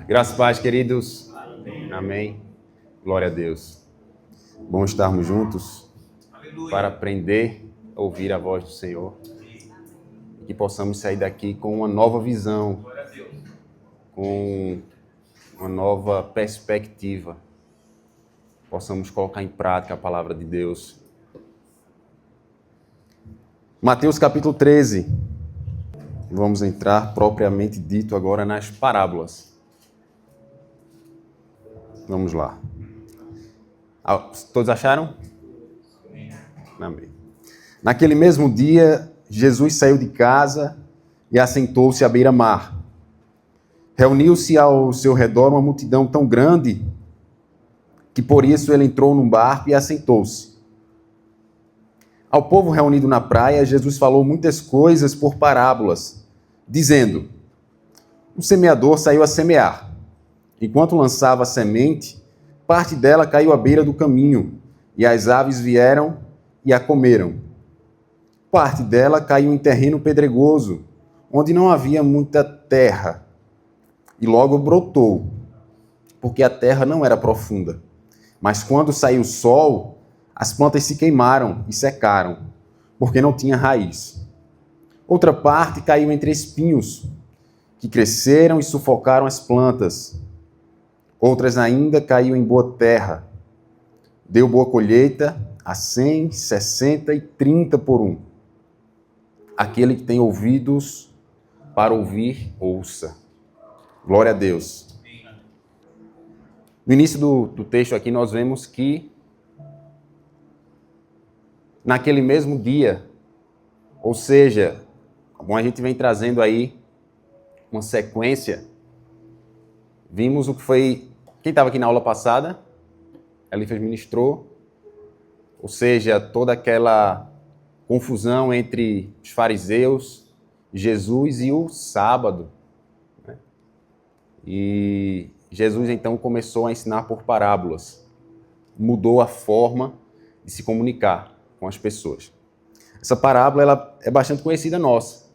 Graças e paz, queridos. Amém. Glória a Deus. Bom estarmos juntos para aprender a ouvir a voz do Senhor. E que possamos sair daqui com uma nova visão, com uma nova perspectiva. Possamos colocar em prática a palavra de Deus. Mateus capítulo 13. Vamos entrar propriamente dito agora nas parábolas. Vamos lá. Todos acharam? Amém. Naquele mesmo dia, Jesus saiu de casa e assentou-se à beira-mar. Reuniu-se ao seu redor uma multidão tão grande que por isso ele entrou num barco e assentou-se. Ao povo reunido na praia, Jesus falou muitas coisas por parábolas, dizendo: o semeador saiu a semear. Enquanto lançava a semente, parte dela caiu à beira do caminho, e as aves vieram e a comeram. Parte dela caiu em terreno pedregoso, onde não havia muita terra, e logo brotou, porque a terra não era profunda. Mas quando saiu o sol, as plantas se queimaram e secaram, porque não tinha raiz. Outra parte caiu entre espinhos, que cresceram e sufocaram as plantas. Outras ainda caiu em boa terra. Deu boa colheita a 100, 60 e 30 por um. Aquele que tem ouvidos para ouvir, ouça. Glória a Deus. No início do texto aqui nós vemos que naquele mesmo dia, ou seja, como a gente vem trazendo aí uma sequência, vimos o que foi... Quem estava aqui na aula passada? Elifas ministrou. Ou seja, toda aquela confusão entre os fariseus, Jesus e o sábado. Né? E Jesus, então, começou a ensinar por parábolas. Mudou a forma de se comunicar com as pessoas. Essa parábola ela é bastante conhecida nossa.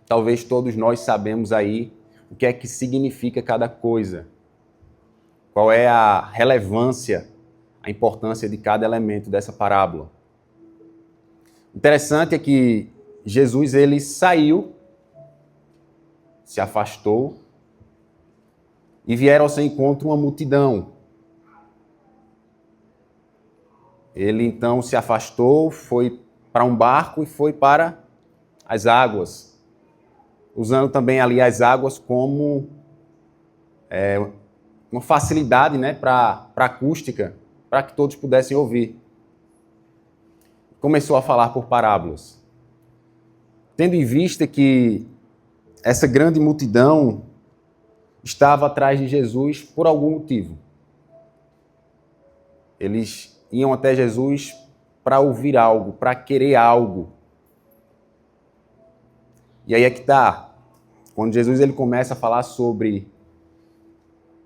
Talvez todos nós sabemos aí o que é que significa cada coisa. Qual é a relevância, a importância de cada elemento dessa parábola. Interessante é que Jesus ele saiu, se afastou e vieram ao seu encontro uma multidão. Ele então se afastou, foi para um barco e foi para as águas, usando também ali as águas como uma facilidade, né, para acústica, para que todos pudessem ouvir. Começou a falar por parábolas. Tendo em vista que essa grande multidão estava atrás de Jesus por algum motivo. Eles iam até Jesus para ouvir algo, para querer algo. E aí é que está. Quando Jesus ele começa a falar sobre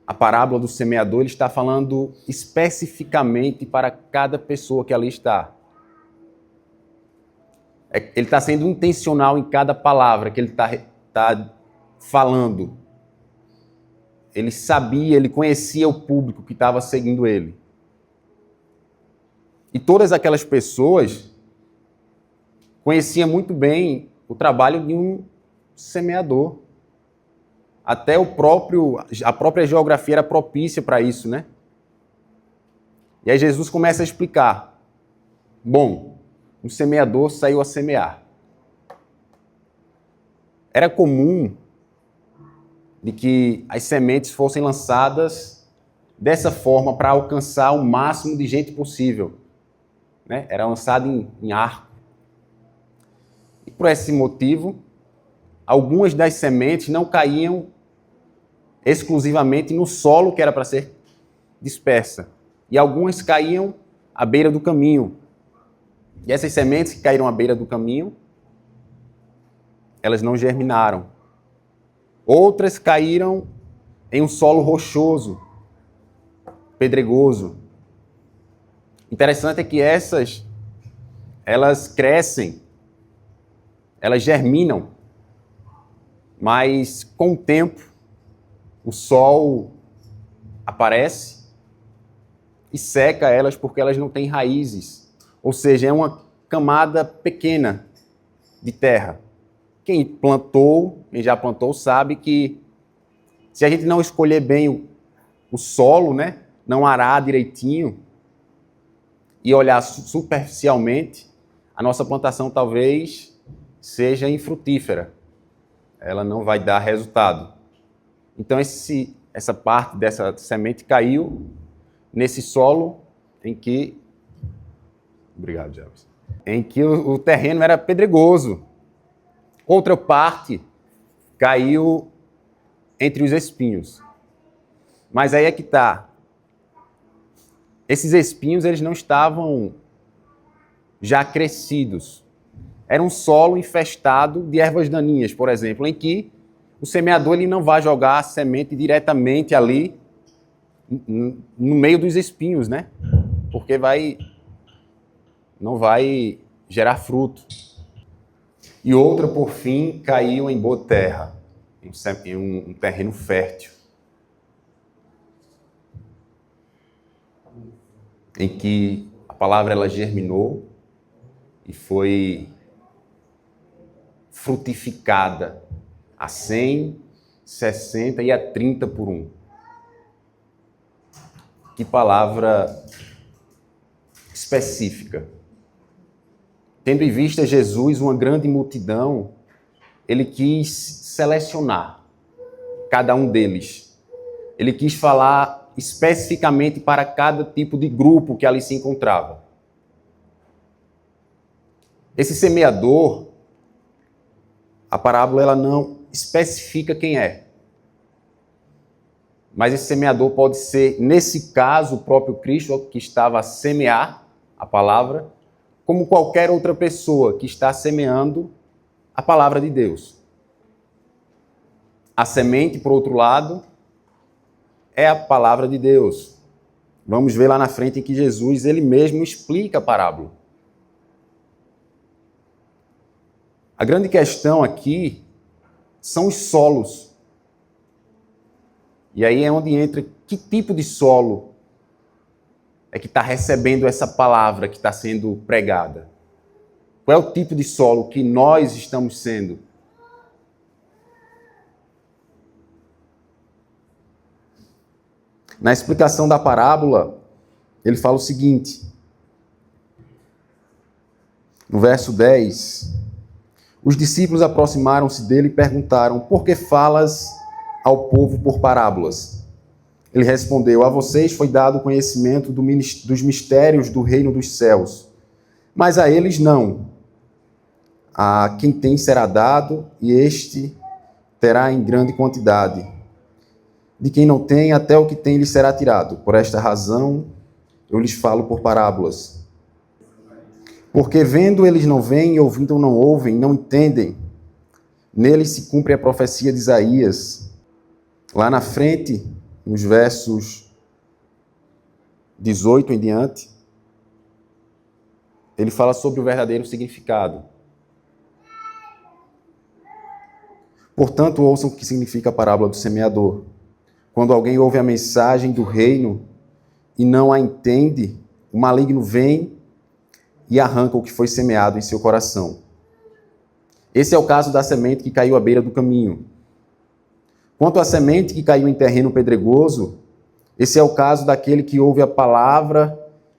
a parábola do semeador, ele está falando especificamente para cada pessoa que ali está. Ele está sendo intencional em cada palavra que ele está falando. Ele sabia, ele conhecia o público que estava seguindo ele. E todas aquelas pessoas conheciam muito bem o trabalho de um semeador. Até a própria geografia era propícia para isso, né? E aí Jesus começa a explicar. Bom, um semeador saiu a semear. Era comum de que as sementes fossem lançadas dessa forma para alcançar o máximo de gente possível. Né? Era lançado em arco. E por esse motivo, algumas das sementes não caíam exclusivamente no solo que era para ser dispersa. E algumas caíam à beira do caminho. E essas sementes que caíram à beira do caminho, elas não germinaram. Outras caíram em um solo rochoso, pedregoso. Interessante é que elas crescem, elas germinam, mas com o tempo o sol aparece e seca elas porque elas não têm raízes. Ou seja, é uma camada pequena de terra. Quem já plantou, sabe que se a gente não escolher bem o solo, né, não arar direitinho e olhar superficialmente, a nossa plantação talvez seja infrutífera. Ela não vai dar resultado. Então essa parte dessa semente caiu nesse solo em que... Obrigado, Javes. Em que o terreno era pedregoso. Outra parte caiu entre os espinhos. Mas aí é que está. Esses espinhos, eles não estavam já crescidos. Era um solo infestado de ervas daninhas, por exemplo, em que o semeador ele não vai jogar a semente diretamente ali no meio dos espinhos, né? Porque não vai gerar fruto. E outra, por fim, caiu em boa terra, em um terreno fértil, em que a palavra ela germinou e foi frutificada a 100, 60 e a 30 por 1. Que palavra específica. Tendo em vista Jesus, uma grande multidão, ele quis selecionar cada um deles. Ele quis falar especificamente para cada tipo de grupo que ali se encontrava. Esse semeador, a parábola ela não especifica quem é. Mas esse semeador pode ser, nesse caso, o próprio Cristo que estava a semear a palavra, como qualquer outra pessoa que está semeando a palavra de Deus. A semente, por outro lado, é a palavra de Deus. Vamos ver lá na frente em que Jesus, ele mesmo explica a parábola. A grande questão aqui são os solos. E aí é onde entra que tipo de solo é que está recebendo essa palavra que está sendo pregada. Qual é o tipo de solo que nós estamos sendo? Na explicação da parábola, ele fala o seguinte, no verso 10, os discípulos aproximaram-se dele e perguntaram, por que falas ao povo por parábolas? Ele respondeu, a vocês foi dado o conhecimento dos mistérios do reino dos céus, mas a eles não. A quem tem será dado, e este terá em grande quantidade. De quem não tem, até o que tem lhe será tirado. Por esta razão, eu lhes falo por parábolas. Porque vendo eles não veem, e ouvindo não ouvem, não entendem. Neles se cumpre a profecia de Isaías. Lá na frente, nos versos 18 em diante, ele fala sobre o verdadeiro significado. Portanto, ouçam o que significa a parábola do semeador. Quando alguém ouve a mensagem do reino e não a entende, o maligno vem e arranca o que foi semeado em seu coração. Esse é o caso da semente que caiu à beira do caminho. Quanto à semente que caiu em terreno pedregoso, esse é o caso daquele que ouve a palavra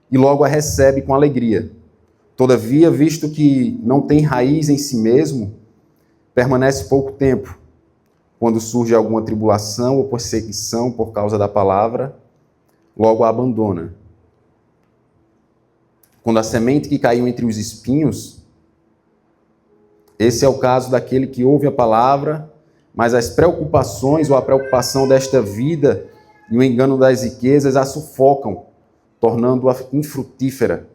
e logo a recebe com alegria. Todavia, visto que não tem raiz em si mesmo, permanece pouco tempo. Quando surge alguma tribulação ou perseguição por causa da palavra, logo a abandona. Quando a semente que caiu entre os espinhos, esse é o caso daquele que ouve a palavra, mas as preocupações ou a preocupação desta vida e o engano das riquezas a sufocam, tornando-a infrutífera.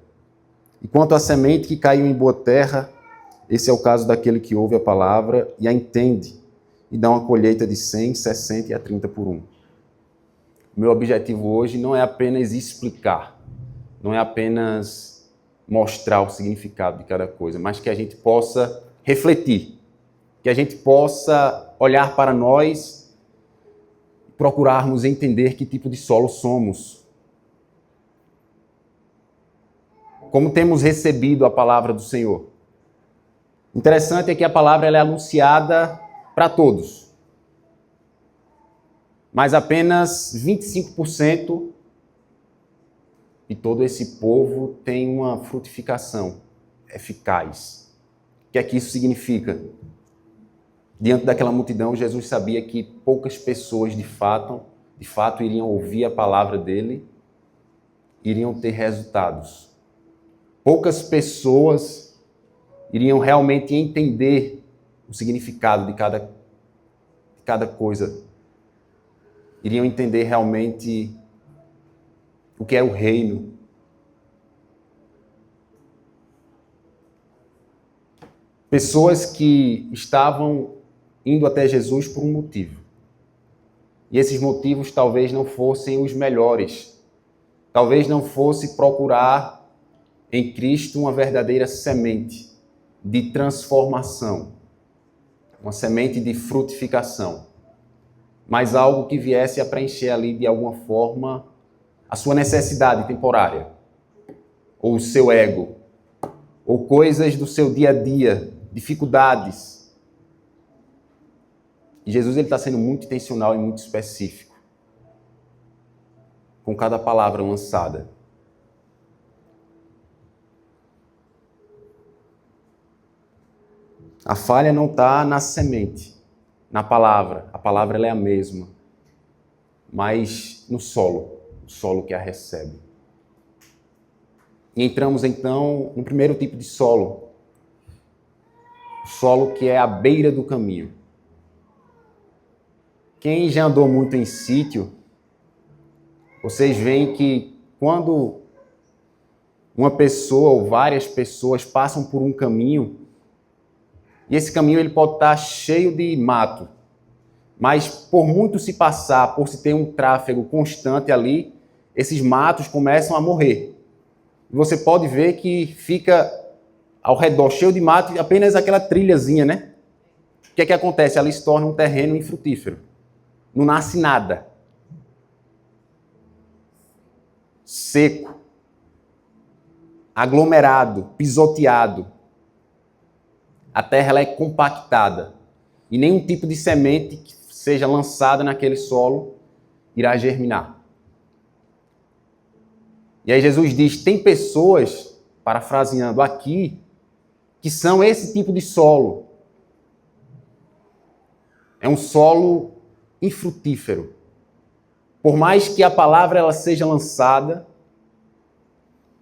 E quanto à semente que caiu em boa terra, esse é o caso daquele que ouve a palavra e a entende, e dá uma colheita de 100, 60 e a 30 por 1. O meu objetivo hoje não é apenas explicar, não é apenas mostrar o significado de cada coisa, mas que a gente possa refletir, que a gente possa olhar para nós procurarmos entender que tipo de solo somos. Como temos recebido a palavra do Senhor. Interessante é que a palavra ela é anunciada para todos. Mas apenas 25% de todo esse povo tem uma frutificação eficaz. O que é que isso significa? Diante daquela multidão, Jesus sabia que poucas pessoas de fato iriam ouvir a palavra dele, iriam ter resultados. Poucas pessoas iriam realmente entender o significado de cada coisa. Iriam entender realmente o que é o reino. Pessoas que estavam indo até Jesus por um motivo. E esses motivos talvez não fossem os melhores. Talvez não fosse procurar em Cristo uma verdadeira semente de transformação, uma semente de frutificação, mas algo que viesse a preencher ali de alguma forma a sua necessidade temporária, ou o seu ego, ou coisas do seu dia a dia, dificuldades. E Jesus está sendo muito intencional e muito específico com cada palavra lançada. A falha não está na semente, na palavra. A palavra ela é a mesma, mas no solo, o solo que a recebe. E entramos então no primeiro tipo de solo, o solo que é à beira do caminho. Quem já andou muito em sítio, vocês veem que quando uma pessoa ou várias pessoas passam por um caminho, e esse caminho ele pode estar cheio de mato, mas por muito se passar, por se ter um tráfego constante ali, esses matos começam a morrer. E você pode ver que fica ao redor cheio de mato e apenas aquela trilhazinha, né? O que é que acontece? Ela se torna um terreno infrutífero. Não nasce nada. Seco. Aglomerado, pisoteado. A terra ela é compactada. E nenhum tipo de semente que seja lançada naquele solo irá germinar. E aí Jesus diz, tem pessoas, parafraseando aqui, que são esse tipo de solo. É um solo infrutífero. Por mais que a palavra ela seja lançada,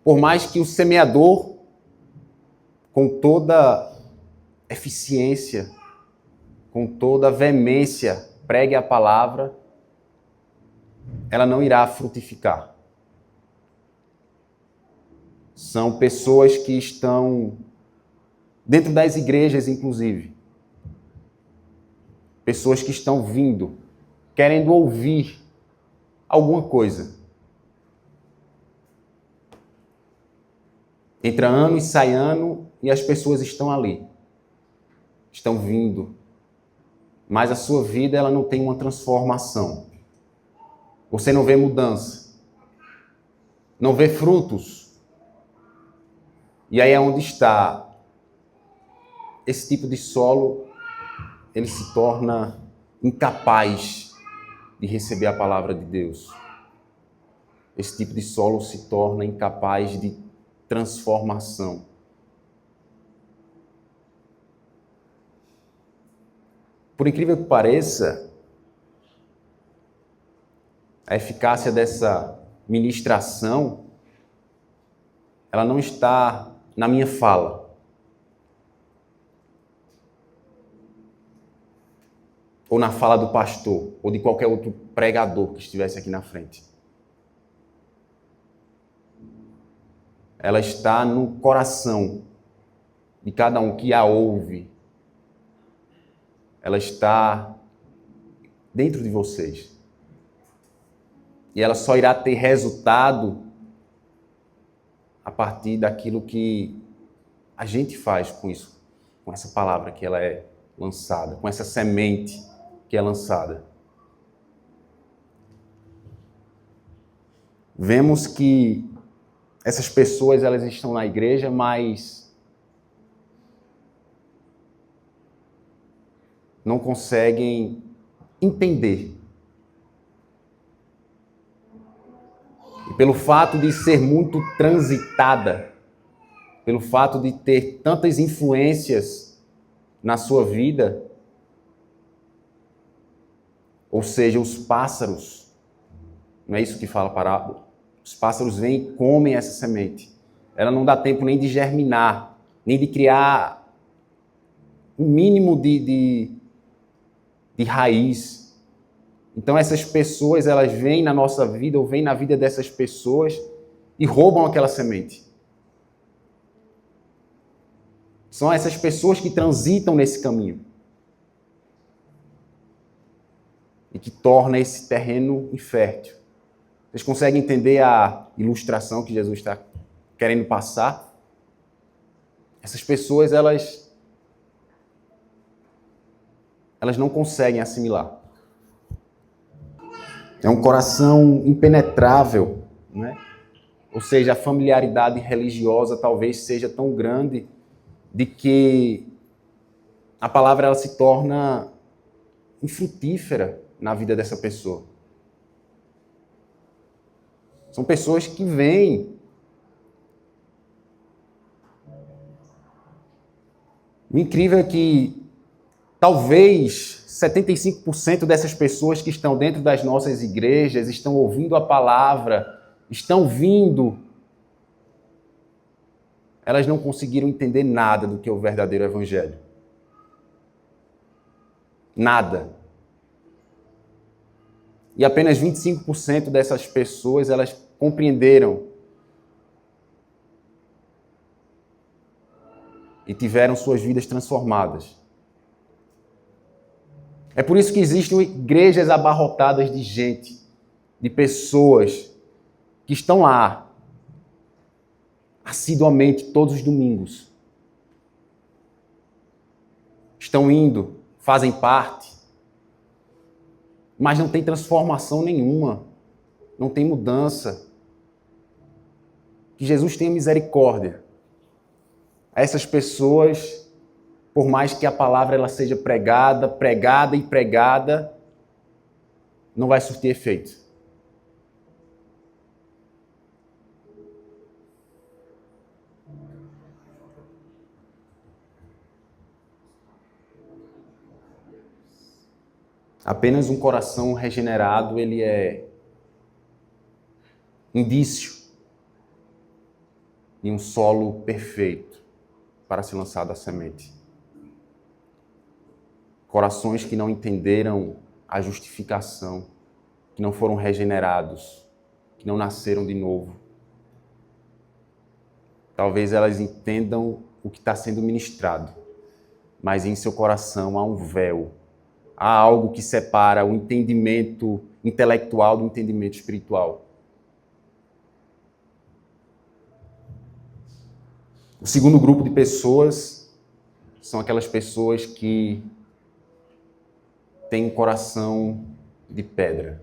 por mais que o semeador, com toda eficiência, com toda veemência, pregue a palavra, ela não irá frutificar. São pessoas que estão dentro das igrejas, inclusive. Pessoas que estão vindo, querendo ouvir alguma coisa. Entra ano e sai ano e as pessoas estão ali. Estão vindo. Mas a sua vida ela não tem uma transformação. Você não vê mudança. Não vê frutos. E aí é onde está esse tipo de solo, ele se torna incapaz de receber a palavra de Deus. Esse tipo de solo se torna incapaz de transformação. Por incrível que pareça, a eficácia dessa ministração, ela não está na minha fala. Ou na fala do pastor, ou de qualquer outro pregador que estivesse aqui na frente. Ela está no coração de cada um que a ouve. Ela está dentro de vocês. E ela só irá ter resultado a partir daquilo que a gente faz com isso, com essa palavra que ela é lançada, com essa semente que é lançada. vemos que essas pessoas elas estão na igreja, mas não conseguem entender. E pelo fato de ser muito transitada, pelo fato de ter tantas influências na sua vida, ou seja, os pássaros, não é isso que fala a parábola? Os pássaros vêm e comem essa semente. Ela não dá tempo nem de germinar, nem de criar um mínimo de raiz. Então essas pessoas, elas vêm na nossa vida, ou vêm na vida dessas pessoas e roubam aquela semente. São essas pessoas que transitam nesse caminho e que tornam esse terreno infértil. Vocês conseguem entender a ilustração que Jesus está querendo passar? Essas pessoas, elas não conseguem assimilar. É um coração impenetrável, né? Ou seja, a familiaridade religiosa talvez seja tão grande de que a palavra ela se torna infrutífera na vida dessa pessoa. São pessoas que vêm. O incrível é que talvez 75% dessas pessoas que estão dentro das nossas igrejas estão ouvindo a palavra, estão vindo, elas não conseguiram entender nada do que é o verdadeiro evangelho. Nada. E apenas 25% dessas pessoas, elas compreenderam e tiveram suas vidas transformadas. É por isso que existem igrejas abarrotadas de gente, de pessoas que estão lá assiduamente todos os domingos. Estão indo, fazem parte, mas não tem transformação nenhuma, não tem mudança. Que Jesus tenha misericórdia a essas pessoas, por mais que a palavra ela seja pregada, não vai surtir efeito. Apenas um coração regenerado, ele é indício de um solo perfeito para ser lançada a semente. Corações que não entenderam a justificação, que não foram regenerados, que não nasceram de novo. Talvez elas entendam o que está sendo ministrado, mas em seu coração há um véu. Há algo que separa o entendimento intelectual do entendimento espiritual. O segundo grupo de pessoas são aquelas pessoas que têm um coração de pedra.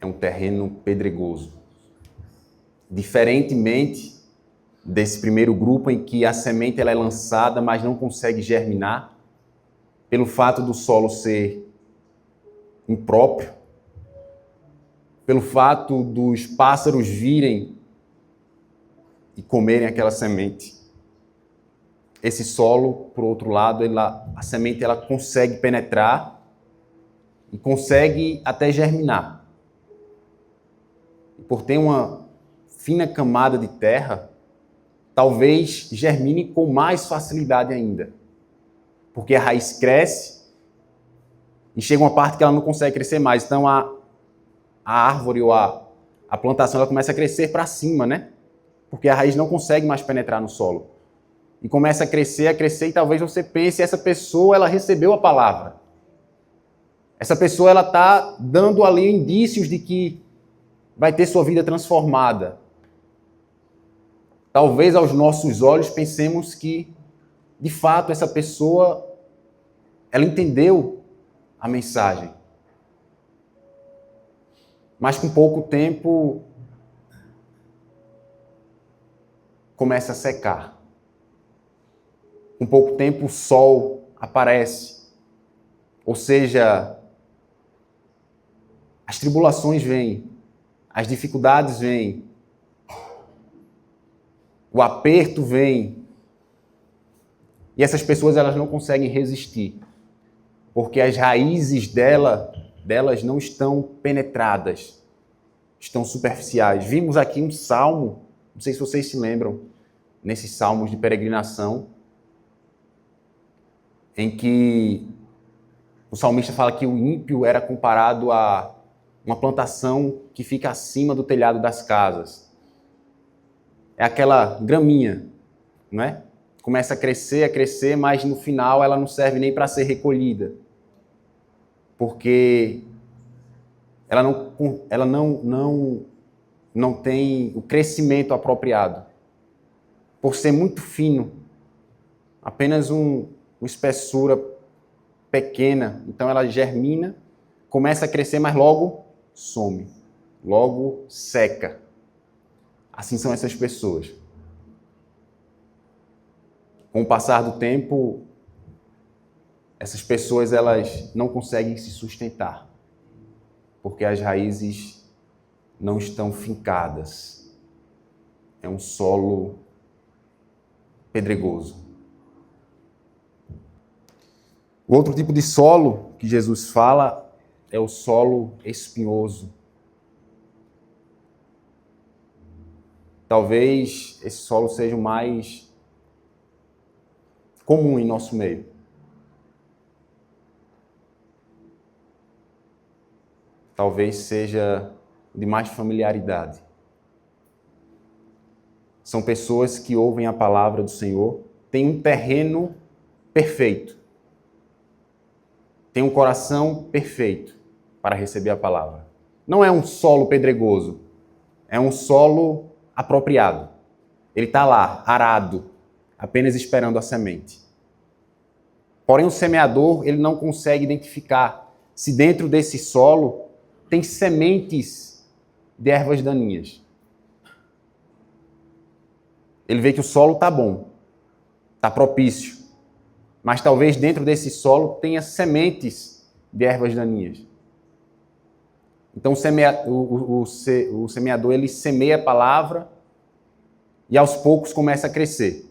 É um terreno pedregoso. Diferentemente desse primeiro grupo em que a semente ela é lançada, mas não consegue germinar, pelo fato do solo ser impróprio, pelo fato dos pássaros virem e comerem aquela semente. Esse solo, por outro lado, a semente ela consegue penetrar e consegue até germinar. E por ter uma fina camada de terra, talvez germine com mais facilidade ainda. Porque a raiz cresce e chega uma parte que ela não consegue crescer mais. Então a árvore ou a plantação ela começa a crescer para cima, né? Porque a raiz não consegue mais penetrar no solo. E começa a crescer e talvez você pense, essa pessoa ela recebeu a palavra. Essa pessoa ela está dando ali indícios de que vai ter sua vida transformada. Talvez aos nossos olhos pensemos que, de fato, essa pessoa ela entendeu a mensagem. mas com pouco tempo começa a secar. Com pouco tempo o sol aparece. Ou seja, as tribulações vêm, as dificuldades vêm, o aperto vem. E essas pessoas elas não conseguem resistir, porque as raízes delas não estão penetradas, estão superficiais. Vimos aqui um salmo, não sei se vocês se lembram, nesses salmos de peregrinação, em que o salmista fala que o ímpio era comparado a uma plantação que fica acima do telhado das casas. É aquela graminha, não é? Começa a crescer, mas no final ela não serve nem para ser recolhida. Porque ela não tem o crescimento apropriado. Por ser muito fino, apenas uma espessura pequena, então ela germina, começa a crescer, mas logo some, logo seca. Assim são essas pessoas. Com o passar do tempo, essas pessoas elas não conseguem se sustentar, porque as raízes não estão fincadas. É um solo pedregoso. O outro tipo de solo que Jesus fala é o solo espinhoso. Talvez esse solo seja o mais comum em nosso meio. Talvez seja de mais familiaridade. São pessoas que ouvem a palavra do Senhor, têm um terreno perfeito, têm um coração perfeito para receber a palavra. Não é um solo pedregoso, é um solo apropriado. Ele está lá, arado, apenas esperando a semente. Porém, o semeador ele não consegue identificar se dentro desse solo tem sementes de ervas daninhas. Ele vê que o solo está bom, está propício, mas talvez dentro desse solo tenha sementes de ervas daninhas. Então o semeador ele semeia a palavra e aos poucos começa a crescer.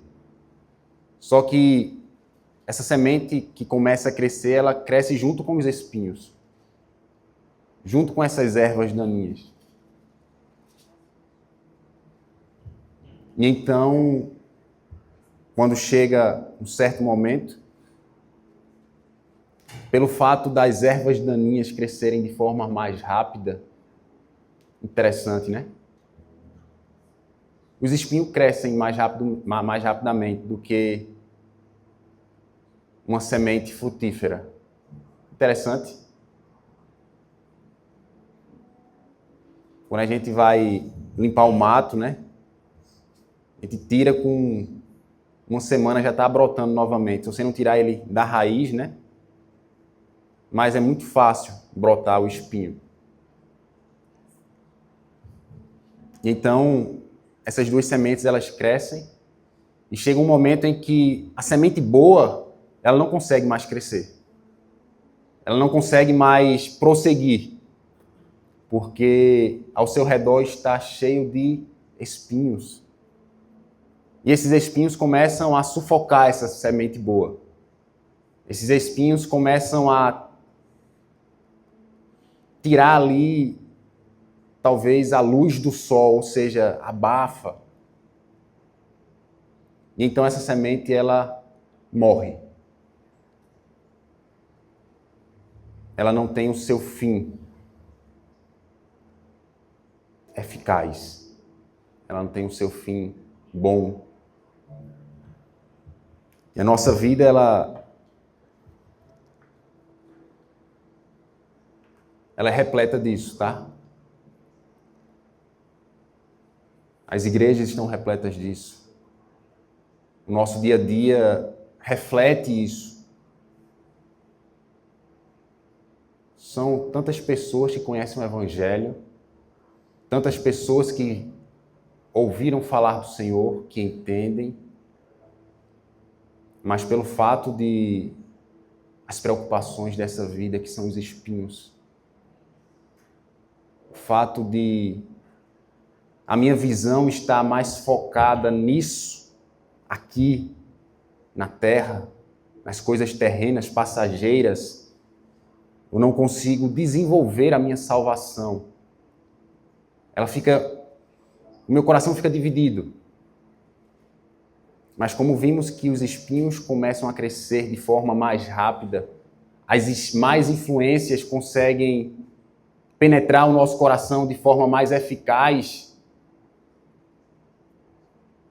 Só que essa semente que começa a crescer, ela cresce junto com os espinhos, junto com essas ervas daninhas. E então, quando chega um certo momento, pelo fato das ervas daninhas crescerem de forma mais rápida, interessante, né? Os espinhos crescem mais rapidamente do que uma semente frutífera. Interessante. Quando a gente vai limpar o mato, né? A gente tira com uma semana já está brotando novamente. Se você não tirar ele da raiz, né? Mas é muito fácil brotar o espinho. Então, essas duas sementes elas crescem e chega um momento em que a semente boa ela não consegue mais crescer. Ela não consegue mais prosseguir, porque ao seu redor está cheio de espinhos. E esses espinhos começam a sufocar essa semente boa. Esses espinhos começam a tirar ali, talvez, a luz do sol, ou seja, abafa. E então essa semente, ela morre. Ela não tem o seu fim eficaz. Ela não tem o seu fim bom. E a nossa vida, ela é repleta disso, tá? As igrejas estão repletas disso. O nosso dia a dia reflete isso. São tantas pessoas que conhecem o Evangelho, tantas pessoas que ouviram falar do Senhor, que entendem, mas pelo fato de as preocupações dessa vida, que são os espinhos, o fato de a minha visão estar mais focada nisso, aqui, na terra, nas coisas terrenas, passageiras, eu não consigo desenvolver a minha salvação. O meu coração fica dividido. Mas como vimos que os espinhos começam a crescer de forma mais rápida, as mais influências conseguem penetrar o nosso coração de forma mais eficaz,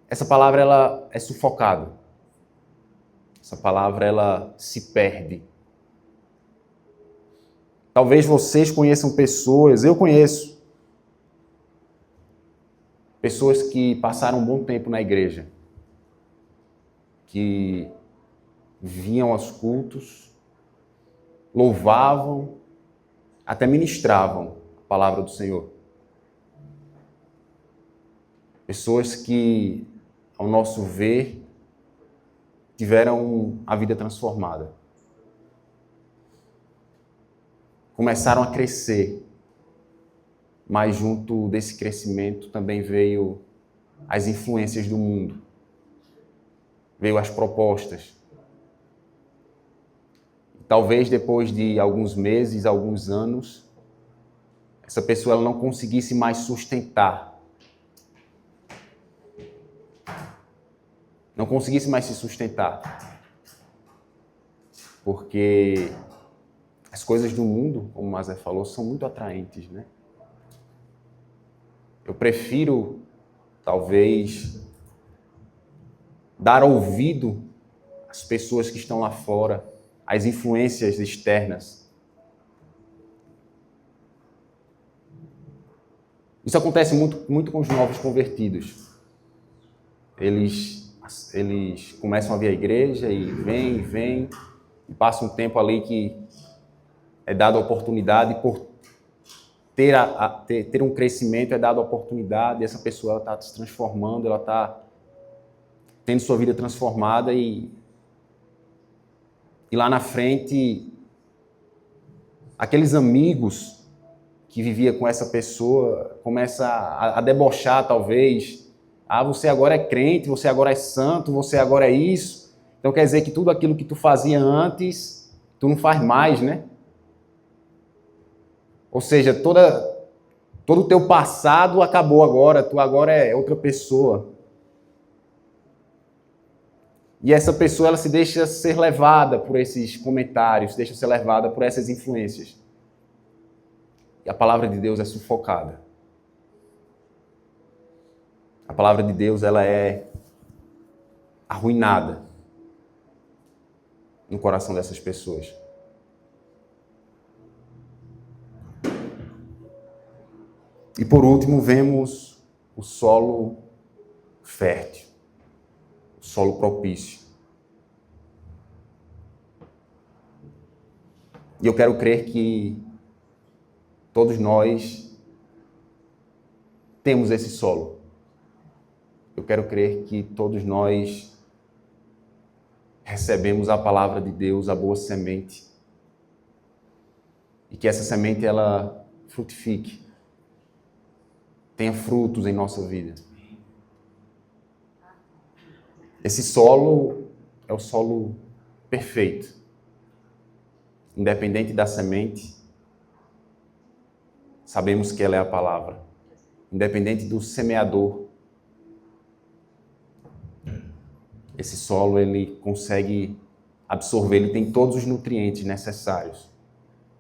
essa palavra ela é sufocada. Essa palavra ela se perde. Talvez vocês conheçam pessoas, eu conheço, pessoas que passaram um bom tempo na igreja, que vinham aos cultos, louvavam, até ministravam a palavra do Senhor. Pessoas que, ao nosso ver, tiveram a vida transformada. Começaram a crescer, mas junto desse crescimento também veio as influências do mundo. Veio as propostas. Talvez depois de alguns meses, alguns anos, essa pessoa ela não conseguisse mais sustentar. Não conseguisse mais se sustentar. Porque as coisas do mundo, como o Mazé falou, são muito atraentes, né? Eu prefiro, talvez, dar ouvido às pessoas que estão lá fora, às influências externas. Isso acontece muito com os novos convertidos. Eles começam a vir à igreja e vêm, e passa um tempo ali que é dada a oportunidade, por ter um crescimento, é dada a oportunidade, e essa pessoa está se transformando, ela está tendo sua vida transformada e lá na frente, aqueles amigos que viviam com essa pessoa começam a debochar, talvez. Ah, você agora é crente, você agora é santo, você agora é isso. Então quer dizer que tudo aquilo que tu fazia antes, tu não faz mais, né? Ou seja, todo o teu passado acabou agora, tu agora é outra pessoa. E essa pessoa ela se deixa ser levada por esses comentários, se deixa ser levada por essas influências. E a palavra de Deus é sufocada. A palavra de Deus ela é arruinada no coração dessas pessoas. E por último, vemos o solo fértil, o solo propício. E eu quero crer que todos nós temos esse solo. Eu quero crer que todos nós recebemos a palavra de Deus, a boa semente. E que essa semente ela frutifique. Tenha frutos em nossa vida. Esse solo é o solo perfeito. Independente da semente, sabemos que ela é a palavra. Independente do semeador, esse solo ele consegue absorver, ele tem todos os nutrientes necessários.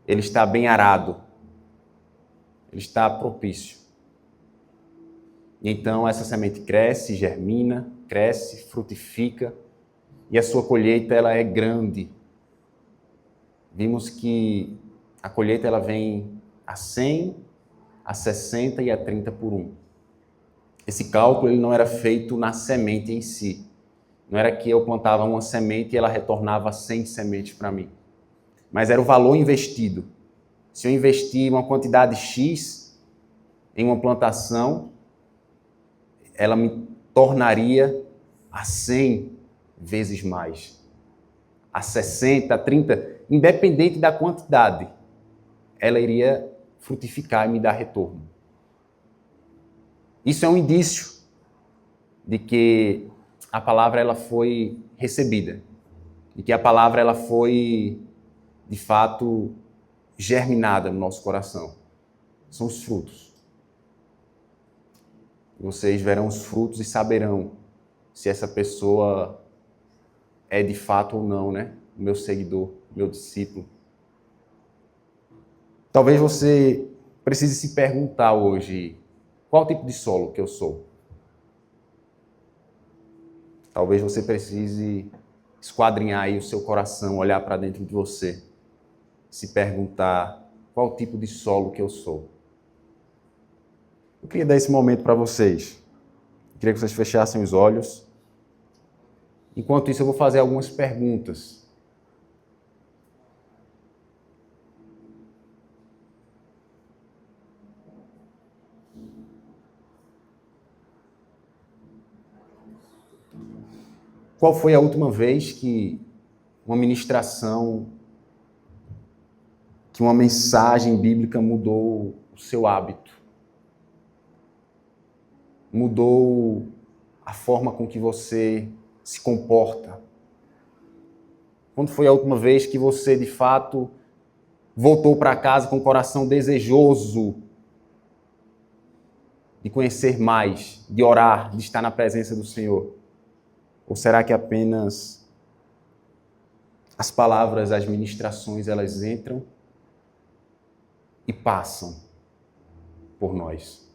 Ele está bem arado. Ele está propício. E então essa semente cresce, germina, cresce, frutifica e a sua colheita ela é grande. Vimos que a colheita ela vem a 100, a 60 e a 30 por 1. Esse cálculo ele não era feito na semente em si. Não era que eu plantava uma semente e ela retornava 100 sementes para mim. Mas era o valor investido. Se eu investir uma quantidade X, em uma plantação, ela me tornaria a 100 vezes mais, a 60, a 30, independente da quantidade, ela iria frutificar e me dar retorno. Isso é um indício de que a palavra ela foi recebida, de que a palavra ela foi, de fato, germinada no nosso coração. São os frutos. Vocês verão os frutos e saberão se essa pessoa é de fato ou não, né? Meu seguidor, meu discípulo. Talvez você precise se perguntar hoje, qual tipo de solo que eu sou? Talvez você precise esquadrinhar aí o seu coração, olhar para dentro de você, se perguntar qual tipo de solo que eu sou. Eu queria dar esse momento para vocês. Eu queria que vocês fechassem os olhos. Enquanto isso, eu vou fazer algumas perguntas. Qual foi a última vez que uma ministração, que uma mensagem bíblica mudou o seu hábito? Mudou a forma com que você se comporta? Quando foi a última vez que você, de fato, voltou para casa com o coração desejoso de conhecer mais, de orar, de estar na presença do Senhor? Ou será que apenas as palavras, as ministrações, elas entram e passam por nós?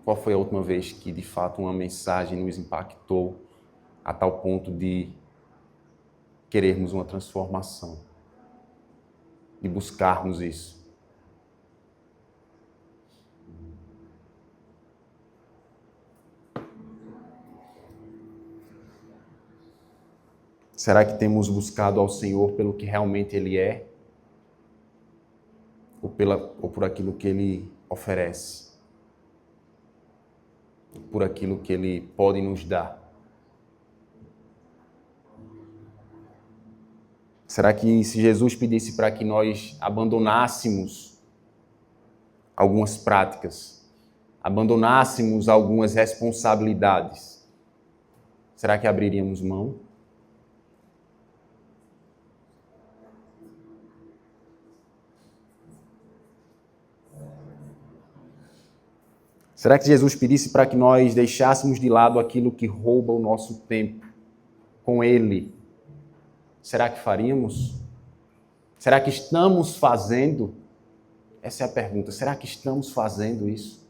Qual foi a última vez que, de fato, uma mensagem nos impactou a tal ponto de querermos uma transformação, de buscarmos isso? Será que temos buscado ao Senhor pelo que realmente Ele é? Ou por aquilo que Ele oferece? Por aquilo que Ele pode nos dar? Será que se Jesus pedisse para que nós abandonássemos algumas práticas, abandonássemos algumas responsabilidades, será que abriríamos mão? Será que Jesus pedisse para que nós deixássemos de lado aquilo que rouba o nosso tempo com Ele? Será que faríamos? Será que estamos fazendo? Essa é a pergunta. Será que estamos fazendo isso?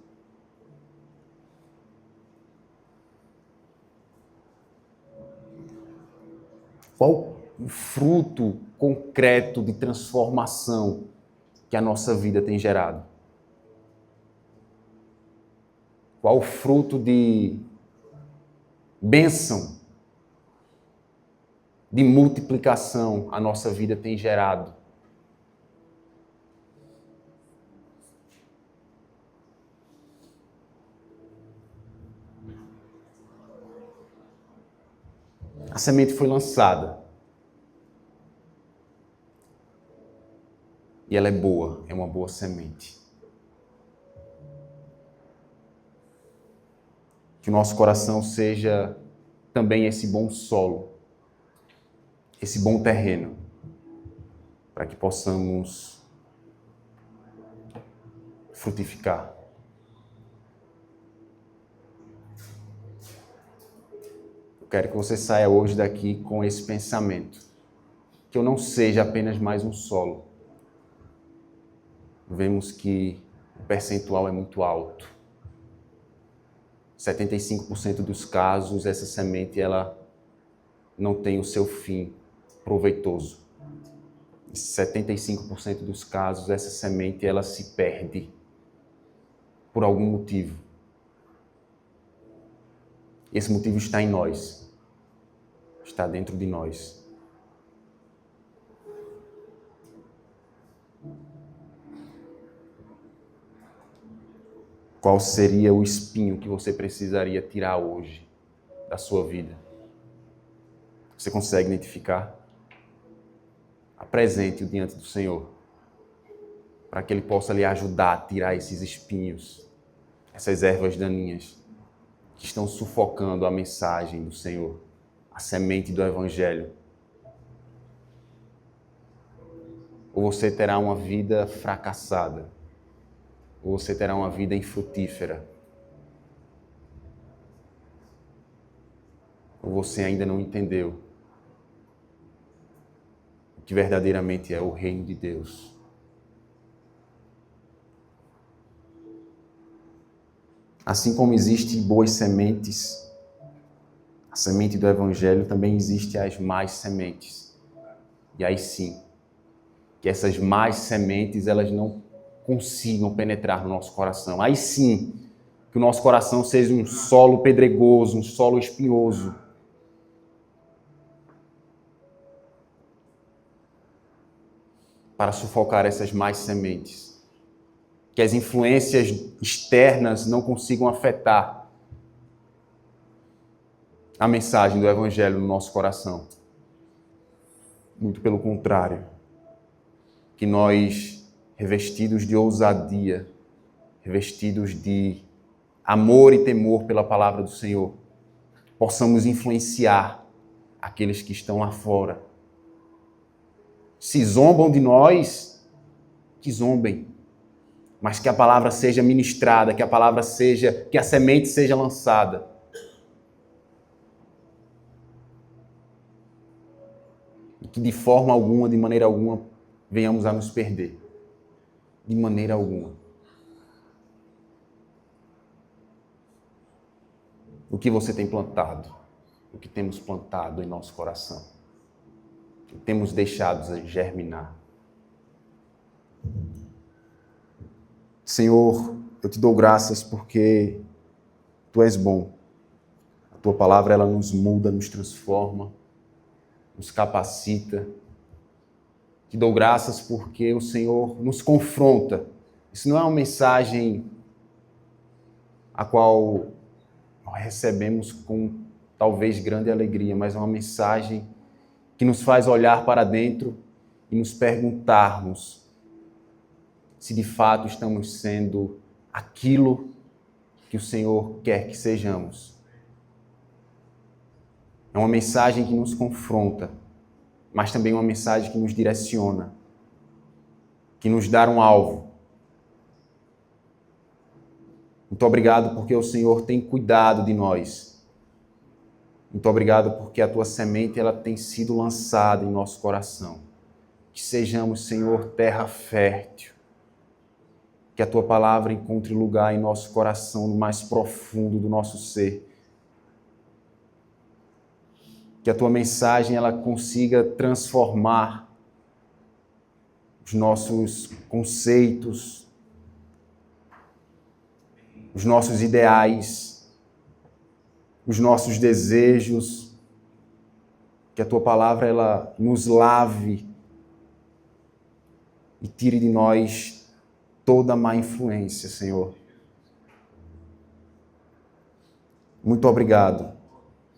Qual o fruto concreto de transformação que a nossa vida tem gerado? Qual o fruto de bênção, de multiplicação a nossa vida tem gerado? A semente foi lançada. E ela é boa, é uma boa semente. Que o nosso coração seja também esse bom solo, esse bom terreno, para que possamos frutificar. Eu quero que você saia hoje daqui com esse pensamento, que eu não seja apenas mais um solo. Vemos que o percentual é muito alto. 75% dos casos, essa semente ela não tem o seu fim proveitoso. 75% dos casos, essa semente ela se perde por algum motivo. Esse motivo está em nós, está dentro de nós. Qual seria o espinho que você precisaria tirar hoje da sua vida? Você consegue identificar? Apresente-o diante do Senhor, para que Ele possa lhe ajudar a tirar esses espinhos, essas ervas daninhas que estão sufocando a mensagem do Senhor, a semente do Evangelho. Ou você terá uma vida fracassada, ou você terá uma vida infrutífera, ou você ainda não entendeu o que verdadeiramente é o reino de Deus. Assim como existem boas sementes, a semente do Evangelho, também existe as más sementes. E aí sim, que essas más sementes, elas não consigam penetrar no nosso coração. Aí sim, que o nosso coração seja um solo pedregoso, um solo espinhoso. Para sufocar essas más sementes. Que as influências externas não consigam afetar a mensagem do Evangelho no nosso coração. Muito pelo contrário. Que nós, revestidos de ousadia, revestidos de amor e temor pela palavra do Senhor, possamos influenciar aqueles que estão lá fora. Se zombam de nós, que zombem, mas que a palavra seja ministrada, que a semente seja lançada. E que de forma alguma, de maneira alguma, venhamos a nos perder. De maneira alguma. O que você tem plantado, o que temos plantado em nosso coração, o que temos deixado germinar. Senhor, eu te dou graças porque Tu és bom. A Tua palavra, ela nos muda, nos transforma, nos capacita. Te dou graças porque o Senhor nos confronta. Isso não é uma mensagem a qual nós recebemos com talvez grande alegria, mas é uma mensagem que nos faz olhar para dentro e nos perguntarmos se de fato estamos sendo aquilo que o Senhor quer que sejamos. É uma mensagem que nos confronta, mas também uma mensagem que nos direciona, que nos dá um alvo. Muito obrigado porque o Senhor tem cuidado de nós. Muito obrigado porque a Tua semente, ela tem sido lançada em nosso coração. Que sejamos, Senhor, terra fértil. Que a Tua palavra encontre lugar em nosso coração, no mais profundo do nosso ser. Que a Tua mensagem, ela consiga transformar os nossos conceitos, os nossos ideais, os nossos desejos. Que a Tua palavra, ela nos lave e tire de nós toda má influência, Senhor. Muito obrigado,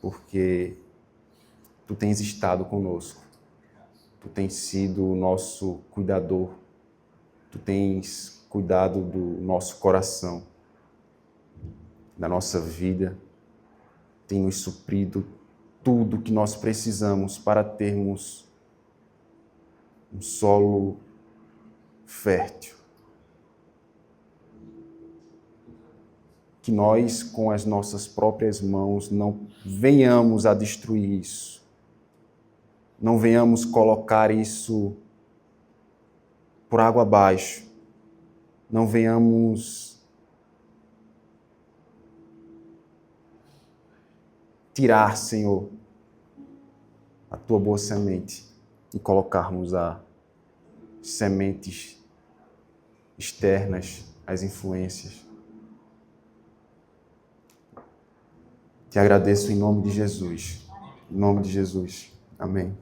porque Tu tens estado conosco. Tu tens sido o nosso cuidador. Tu tens cuidado do nosso coração, da nossa vida. Tem nos suprido tudo que nós precisamos para termos um solo fértil. Que nós, com as nossas próprias mãos, não venhamos a destruir isso. Não venhamos colocar isso por água abaixo. Não venhamos tirar, Senhor, a Tua boa semente e colocarmos as sementes externas, as influências. Te agradeço em nome de Jesus. Em nome de Jesus. Amém.